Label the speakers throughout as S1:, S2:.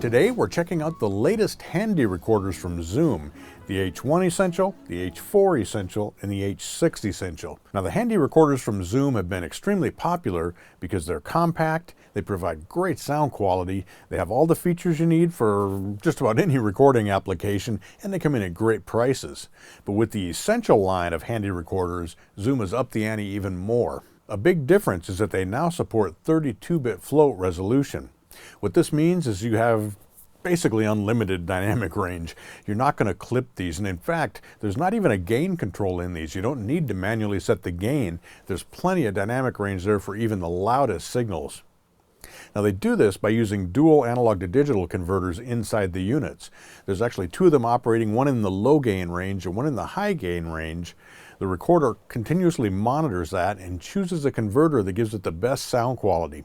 S1: Today we're checking out the latest handy recorders from Zoom, the H1 Essential, the H4 Essential, and the H6 Essential. Now the handy recorders from Zoom have been extremely popular because they're compact, they provide great sound quality, they have all the features you need for just about any recording application, and they come in at great prices. But with the Essential line of handy recorders, Zoom has upped the ante even more. A big difference is that they now support 32-bit float resolution. What this means is you have basically unlimited dynamic range. You're not going to clip these, and in fact, there's not even a gain control in these. You don't need to manually set the gain. There's plenty of dynamic range there for even the loudest signals. Now they do this by using dual analog to digital converters inside the units. There's actually two of them operating, one in the low gain range and one in the high gain range. The recorder continuously monitors that and chooses a converter that gives it the best sound quality.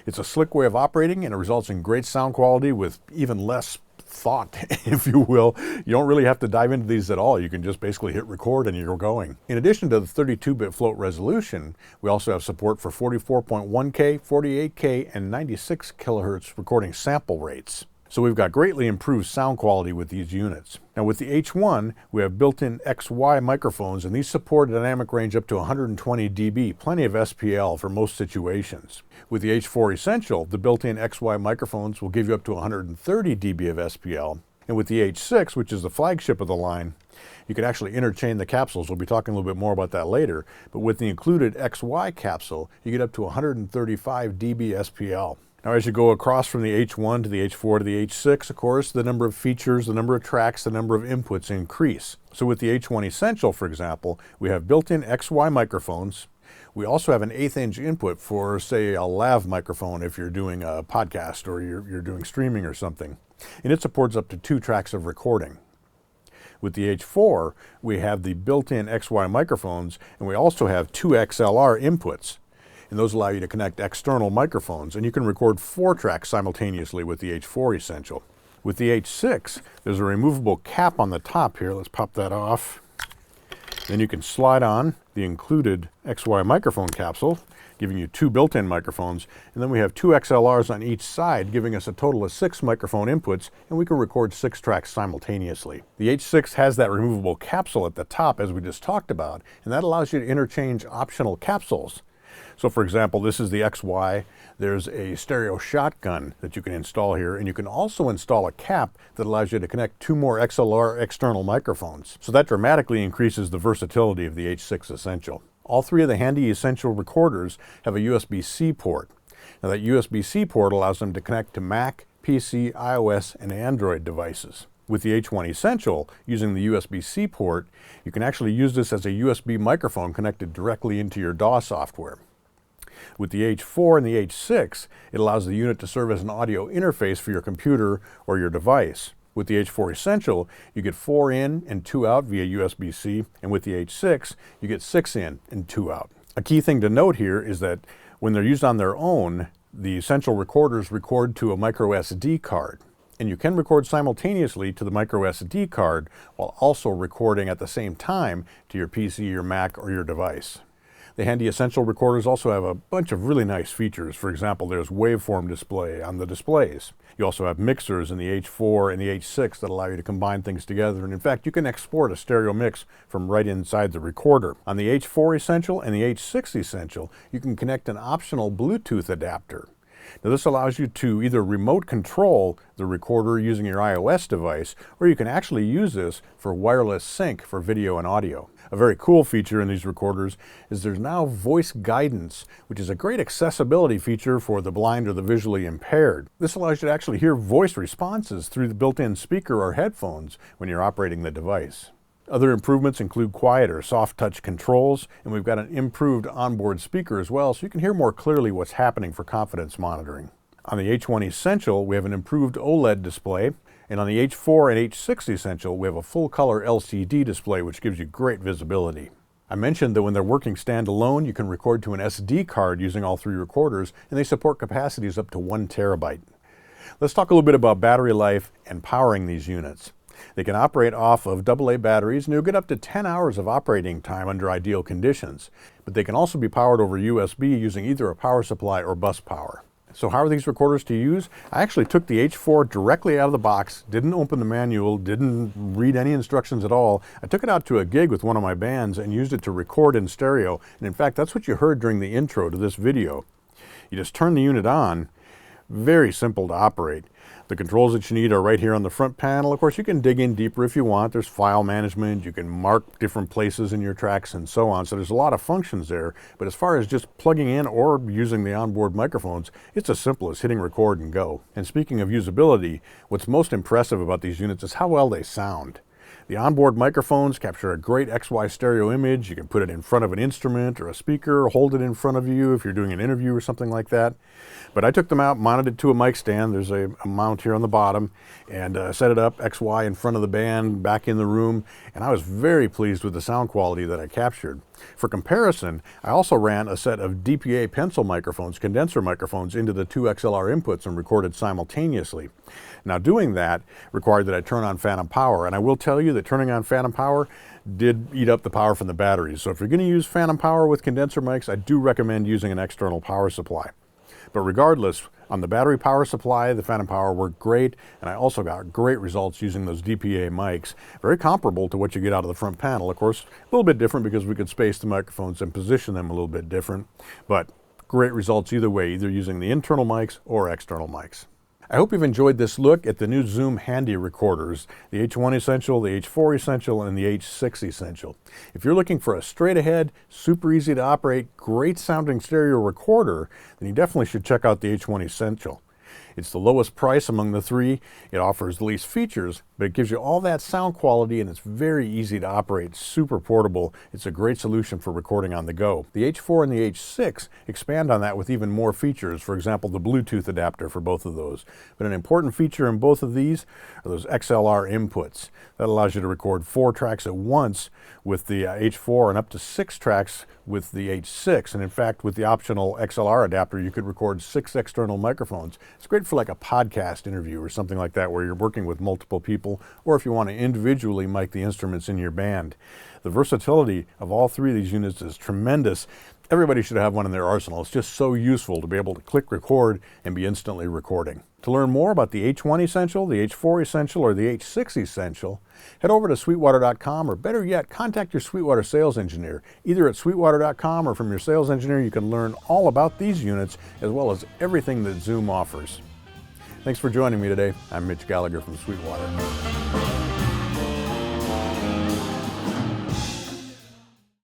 S1: It's a slick way of operating, and it results in great sound quality with even less thought, if you will. You don't really have to dive into these at all. You can just basically hit record and you're going. In addition to the 32-bit float resolution, we also have support for 44.1K, 48K, and 96 kilohertz recording sample rates. So we've got greatly improved sound quality with these units. Now with the H1, we have built-in XY microphones, and these support a dynamic range up to 120 dB, plenty of SPL for most situations. With the H4 Essential, the built-in XY microphones will give you up to 130 dB of SPL. And with the H6, which is the flagship of the line, you can actually interchain the capsules. We'll be talking a little bit more about that later. But with the included XY capsule, you get up to 135 dB SPL. Now as you go across from the H1 to the H4 to the H6, of course, the number of features, the number of tracks, the number of inputs increase. So with the H1 Essential, for example, we have built-in XY microphones. We also have an 1/8 inch input for, say, a lav microphone if you're doing a podcast or you're doing streaming or something. And it supports up to 2 tracks of recording. With the H4, we have the built-in XY microphones, and we also have 2 XLR inputs. And those allow you to connect external microphones, and you can record 4 tracks simultaneously with the H4 Essential. With the H6, there's a removable cap on the top here. Let's pop that off. Then you can slide on the included XY microphone capsule, giving you 2 built-in microphones, and then we have 2 XLRs on each side, giving us a total of 6 microphone inputs, and we can record 6 tracks simultaneously. The H6 has that removable capsule at the top, as we just talked about, and that allows you to interchange optional capsules. So for example, this is the XY. There's a stereo shotgun that you can install here, and you can also install a cap that allows you to connect 2 more XLR external microphones. So that dramatically increases the versatility of the H6 Essential. All 3 of the handy Essential recorders have a USB-C port. Now that USB-C port allows them to connect to Mac, PC, iOS, and Android devices. With the H1 Essential, using the USB-C port, you can actually use this as a USB microphone connected directly into your DAW software. With the H4 and the H6, it allows the unit to serve as an audio interface for your computer or your device. With the H4 Essential, you get 4 in and 2 out via USB-C, and with the H6, you get 6 in and 2 out. A key thing to note here is that when they're used on their own, the Essential recorders record to a micro SD card. And you can record simultaneously to the micro SD card while also recording at the same time to your PC, your Mac, or your device. The handy Essential recorders also have a bunch of really nice features. For example, there's waveform display on the displays. You also have mixers in the H4 and the H6 that allow you to combine things together. And in fact, you can export a stereo mix from right inside the recorder. On the H4 Essential and the H6 Essential, you can connect an optional Bluetooth adapter. Now this allows you to either remote control the recorder using your iOS device, or you can actually use this for wireless sync for video and audio. A very cool feature in these recorders is there's now voice guidance, which is a great accessibility feature for the blind or the visually impaired. This allows you to actually hear voice responses through the built-in speaker or headphones when you're operating the device. Other improvements include quieter, soft touch controls, and we've got an improved onboard speaker as well, so you can hear more clearly what's happening for confidence monitoring. On the H1 Essential, we have an improved OLED display, and on the H4 and H6 Essential, we have a full-color LCD display, which gives you great visibility. I mentioned that when they're working standalone, you can record to an SD card using all 3 recorders, and they support capacities up to 1 terabyte. Let's talk a little bit about battery life and powering these units. They can operate off of AA batteries, and you'll get up to 10 hours of operating time under ideal conditions. But they can also be powered over USB using either a power supply or bus power. So how are these recorders to use? I actually took the H4 directly out of the box, didn't open the manual, didn't read any instructions at all. I took it out to a gig with one of my bands and used it to record in stereo. And in fact, that's what you heard during the intro to this video. You just turn the unit on. Very simple to operate. The controls that you need are right here on the front panel. Of course, you can dig in deeper if you want. There's file management, you can mark different places in your tracks and so on. So there's a lot of functions there. But as far as just plugging in or using the onboard microphones, it's as simple as hitting record and go. And speaking of usability, what's most impressive about these units is how well they sound. The onboard microphones capture a great XY stereo image. You can put it in front of an instrument or a speaker, hold it in front of you if you're doing an interview or something like that. But I took them out, mounted it to a mic stand. There's a mount here on the bottom, and set it up XY in front of the band, back in the room, and I was very pleased with the sound quality that I captured. For comparison, I also ran a set of DPA pencil microphones, condenser microphones, into the two XLR inputs and recorded simultaneously. Now doing that required that I turn on phantom power, and I will tell you that turning on phantom power did eat up the power from the batteries. So if you're going to use phantom power with condenser mics, I do recommend using an external power supply. But regardless, on the battery power supply, the phantom power worked great, and I also got great results using those DPA mics. Very comparable to what you get out of the front panel. Of course, a little bit different because we could space the microphones and position them a little bit different, but great results either way, either using the internal mics or external mics. I hope you've enjoyed this look at the new Zoom Handy Recorders, the H1 Essential, the H4 Essential, and the H6 Essential. If you're looking for a straight ahead, super easy to operate, great sounding stereo recorder, then you definitely should check out the H1 Essential. It's the lowest price among the three. It offers the least features, but it gives you all that sound quality, and it's very easy to operate, super portable. It's a great solution for recording on the go. The H4 and the H6 expand on that with even more features. For example, the Bluetooth adapter for both of those. But an important feature in both of these are those XLR inputs. That allows you to record 4 tracks at once with the H4 and up to 6 tracks with the H6. And in fact, with the optional XLR adapter, you could record 6 external microphones. It's great for like a podcast interview or something like that where you're working with multiple people, or if you want to individually mic the instruments in your band. The versatility of all 3 of these units is tremendous. Everybody should have one in their arsenal. It's just so useful to be able to click record and be instantly recording. To learn more about the H1 Essential, the H4 Essential, or the H6 Essential, head over to Sweetwater.com, or better yet, contact your Sweetwater sales engineer. Either at Sweetwater.com or from your sales engineer, you can learn all about these units as well as everything that Zoom offers. Thanks for joining me today. I'm Mitch Gallagher from Sweetwater.